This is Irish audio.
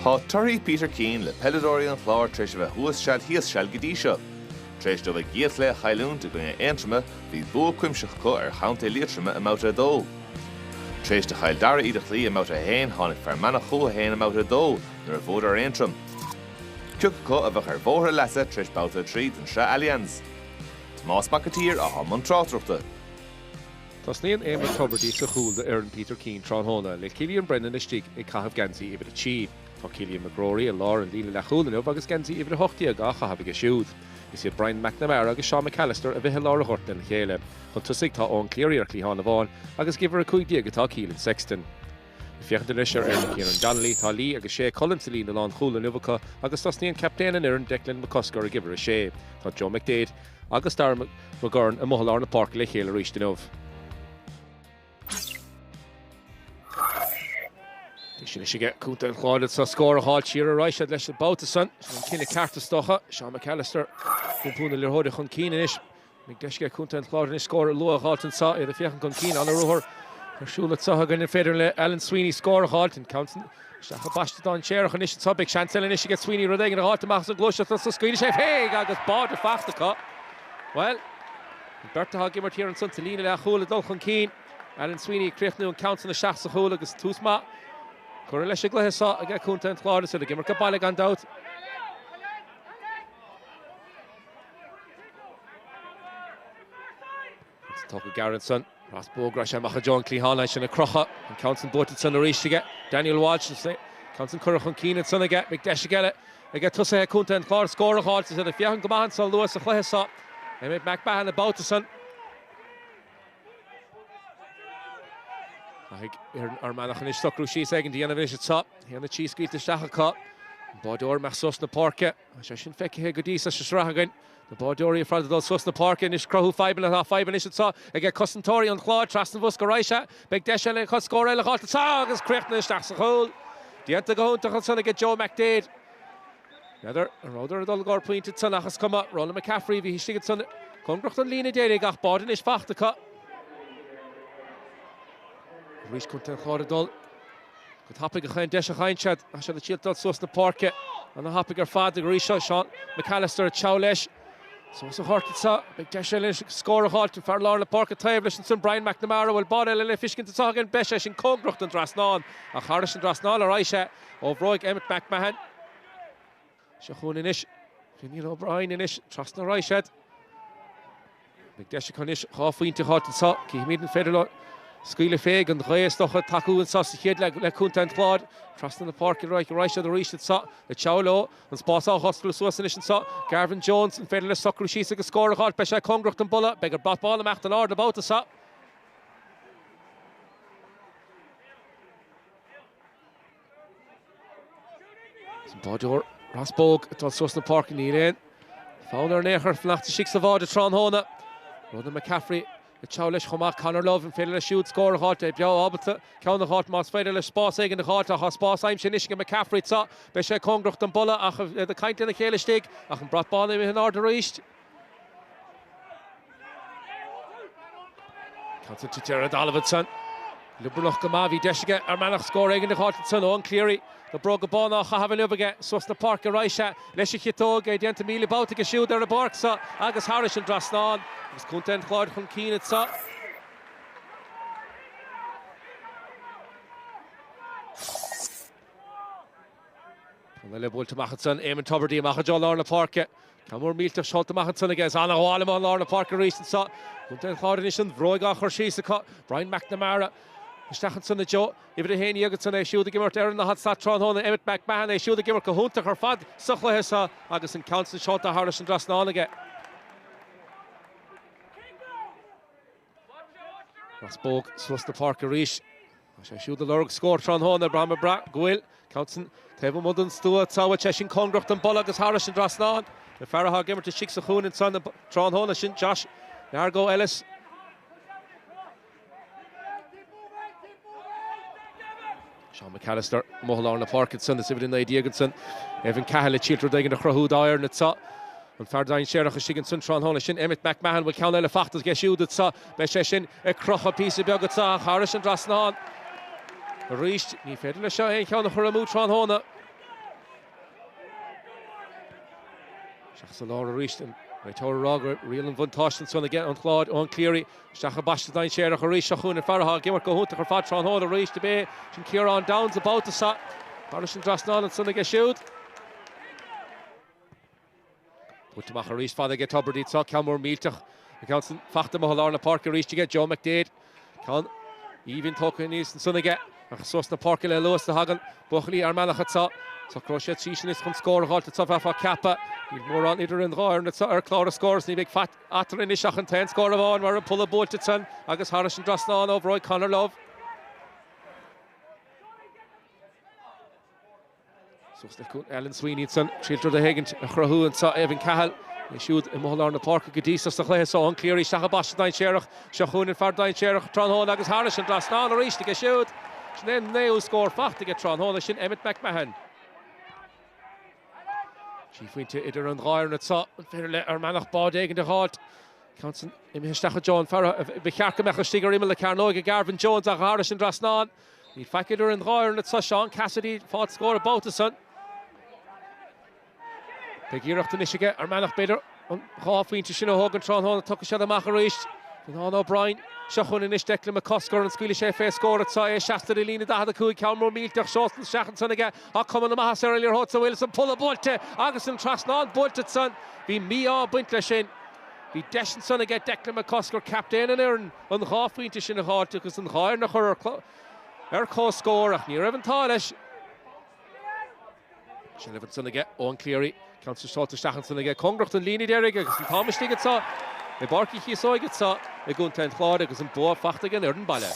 Tá tuirí Peter Keane le Peladóí an Chláir treis bheith thuas sead híos seall go dtí seo. Treis do bheith giath le chailún do gine aontrama bhí buaicphointí có ar chaint lítrama amouta dó. Treis de chail dara idir chlí amouta hain tháinig Fermanagh chuaigh hain amouta dó nuair a bhód ar aontram. Ciúg có a bheith ar bhóthar lesa treis Babhta tríd an Sraith Allianz. Tomás Macatír a Thom Tráchtruachta. Tás níon éime tubairtí sa chúlda ar an Peter Keane tráthnóna le Cillian Brennan istigh ag caithfh gansaí ibre tí. Tá Cillian McGrory a lár an líle le chúlanmh agus gansaí ibre hochtaí a gá chaithfh a siúd. Is iad Brian McNamara agus Sean McAllister a bheitthe lár a chorta na chéile. Chun tusaigh tá ón cléiríar clíhána bháin agus gibhar a chuig diaga tá Cialan Sexton. Fiochan leis ar an Kieran Donnelly tá lí agus sé Collins lín le an chúla nuvacha agus tá sníon captain an Declan McCusker a gibhar a sé. Tá Joe McDade agus Dar McGurn a mothal na park le chéile ríist denmh. Sinna sé cúnta an chláid sa scór a háil siar a ráisiad leis an Babhta san cinna carta stocha Sean McAllister gúpúna le hóide chun Keane inis. Mí deisce cúnta an chláid inis scór a lua háiltan sa iad a fiochan chun Keane an a ruthar. Tarsúla satha gan féidir le Alan Sweeney scór a háiltan countan. Seach a basta don séireach an isis sa big chantel inis get Sweeney rodégan a háilta machas an glúise sa scuile sé féig agus bád a fachtacha. Well, Babhta ha gimmart here an son lína le chúla dul chun Keane. Alan Sweeney críochnú an countan na seach sa chúla agus túsma. Cur leis gluthe sa a gceith cúnta an chláir sa gimmar go bailile gan dát. Tóca Garrettson, Ross Bogra sé macha John Clehána sin na crocha an countan bótad san a ríiste. Daniel Walsh sé countan curach an Keane san aige ag deise geile a gceith tusa cúnta an chláir scór a háilta sa a fiochan go maithan sa luas a chluithe sa. Éimiid McBahan na Babhta san. Ar Manach-1-15 stocrú síos aigen díana bhís atá. Híanana tí scuilte seachacha. Báideoir meach sos na parke. Sé sin feicithe go dtí sa srathagain. Na báideoirí a fradadal sos na parke is crothú feiban a feiban is atá. Ag cosantóirí an chláir trasna bhus go ráise. Beag deise le chud scóir eile cháilta tá agus críochna isteach sa chóil. Díanta go húnta chun ag Joe McDade. Neidir an ráidir a dul Buaicphointí san achas cuma Roland McCaffrey bhí histigad san congracht an lína déirigh ach bádan is fachtacha. Rís cúnta an chláir dul. Go hapig a chain deis a chainsead a se na tíaltad sos na parke. An hapig ar fad ag rís Sean McAllister a teá leis. So a chorta sa beag deise leis scór a háilta fear lár na parke taobh leis an son Brian McNamara bhfuil bád eile le fiscin tá gan beis sin congracht an drasnáin a charis an drasnáil a ráise ó bhróig Emmett McMahon. Se chun inis Fionnán O'Brien inis tras na ráisiad. Beag deise chun inis Buaicphointí háilta sa cíimiad an féidir le scuile féig an réistocha taú an sa chéad le cúnta an chláir. Trasna na park ráisiad a ríiste sa le teoló an spásá hostal suasan is an sa. Garvin Jones an féidir le socrú síos agus scór a háil be sé congracht an bolla beag ar batbála mecht an ard na Babhta sa. Báideoir Rasbóg atá sos na park ní réin. Fáin ar néchar fleachta six sa bhád a tráthnóna. Ronan McCaffrey a teá leis chumach Conor Love an féidir le siúd scór a háilta ag beá ábalta ceann na háit más féidir le spás éigen na háilta a spás aim sin isce McCaffrey sa be sé congracht an bolla ach a cainte na chéile stig ach an bratbána i an ard a ríist. Cantan tú Gerard Davidson. Lubrach go má bhí deisige ar Manach scór éigen na háilta san ón cléirí. The broga bána a hafa nubaige sos na park a ráise leis a chitóg é dianta míle Babhta go siúd ar a barc sa agus Harris an drasnáin agus cúnta an chláir chun Keane sa. An le bhfuilta machchan éimeann tubairtí a machchadeá lár na parke. Camúr mílteach seolta machchan ige is anna hála má lár na parke ríist sa. Cúnta an chláir inis an bhróig a chur síos a Brian McNamara. Stachan sanna Joe, ibre héine agus sanna siúda gimmart ar na hat sa tráthnóna Emmett McMahon é siúda gimmart go húnta ar fad suchlathe sa agus an countan seolta Harris an drasnáige. Rasbóg sos na park a ríis. Sé siúda lorg scór tráthnóna Brahma Bra Gwyl countan taobh mud an stúa táha te sin congracht an bolla agus Harris an drasnáin. Le feartha gimmart a six a chuún in san tráthnóna sin Josh Nargo Ellis. Sean McAllister, Mohalar na Parkinson, the Sibin Diegenson, Evan Cahill, Chilter Dagan, the Crahud Iron, and Sa, and Fardain Sherach, Shigan Tron Honishin, Emmett McMahon, will count Elefactus, get you that Sa, Beshin, a Crocha piece of Bogota, Harris and Drasnan. Reached, Ni Federal Shahin, count the Huramu Tron Hona. Seach sa láir a ríist Right tóir rágur rial an bhaintáistin son again an Chláir an Clírí Seach a basta dain séireach a ríist a chun Fermanagh gimar go húnta chu fad Trán Hóil a ríist be sin Ciarán Downs a Babhta sa Harris an Drasnán an son ag siúd Búteach a ríist fad ag Tuberdí sa Camúr mílteach a Canson fachta mo láir na park a ríist ag Joe McDade Can Even tóca níos an son ag ach sos na park le luas na hagan Buaicphointí ar Manach sa So crochet tísin is chun scór halt at fa kappa. Níl mór an idir an gáir na ar Clár scores ní big fat atar in isach an 10 scór bháin mar a pull a Buaicphointí agus Harris an Drasnán ó Roinn Conor Love. So still Ellen Sweeneyson Chilter the Hagant a chrahu and sa Evan Cahill. They shoot in Mohlar na park Gadisa sa chlé so an Cleary Shachabash dain Sherach Shachun and Far dain Sherach Trán Hóil agus Harris an Drasnán a ríist to get shoot. Then Neo score facht to get Trán Hóil sin Emmett McMahon. Buaicphointí idir an gáir na sa an fer le ar Manach bád ag in de halt. Canson im histeach John Farah bechearca mecha stigar imel le Carnoig Garvin Jones a Harris an Drasnán. Ní feic idir an gáir na sa Sean Cassidy fád score about the sun. Begíireachta nisige ar Manach beidir an Buaicphointí sin a hogan Trán Hóil tucha sé amach a ríist. An O'Brien Seachún in Istekla McCoscar and Squealy Sheffield scored at Saya Shasta Lina Dahada Kui Calmore Miltach Shoston Shachansonaga a common the Mahas earlier Hotsa Wilson pull a Bolte Agus and Trasnan Bolted son be Mia Buintlashin be Deshin Sonaga Declan McCoscar captain and Aaron on the Buaicphointí in the heart because in higher na her co score near Evan Talish Shelevan Sonaga on Cleary Council Shot to Shachansonaga Congracht and Lini Derrick because Thomas Tiggets I barky hí sóigad sa I gún ten Chláir agus an bua fachta gan ar an baile.